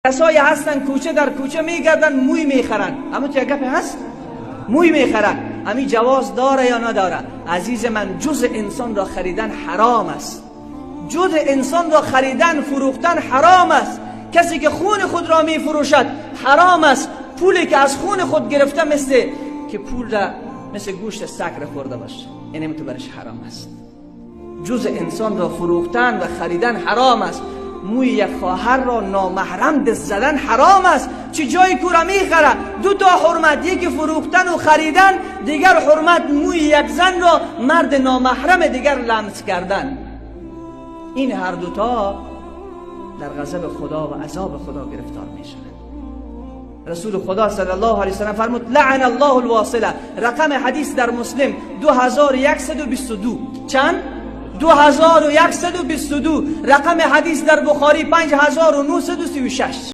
کسایی هستن کوچه در کوچه میگردن موی میخرن. اما چه گپی هست؟ موی میخرن. امی جواز داره یا نداره؟ عزیز من، جز انسان را خریدن حرام است. جز انسان را خریدن فروختن حرام است. کسی که خون خود را میفروشد حرام است. پولی که از خون خود گرفته مثل که پول را مثل گوشت سگ را خورده باشه، اینم تو برش حرام است. جز انسان را فروختن و خریدن حرام است. موی یک خواهر را نامحرم دست زدن حرام است. چی جای کورا میخره؟ دو تا حرمت، یکی فروختن و خریدن، دیگر حرمت موی یک زن را مرد نامحرم دیگر لمس کردن. این هر دوتا در غضب خدا و عذاب خدا گرفتار میشن. رسول خدا صلی الله علیه وسلم فرمود لعن الله الواصله. رقم حدیث در مسلم 2122. چند؟ 2122. رقم حدیث در بخاری 5936.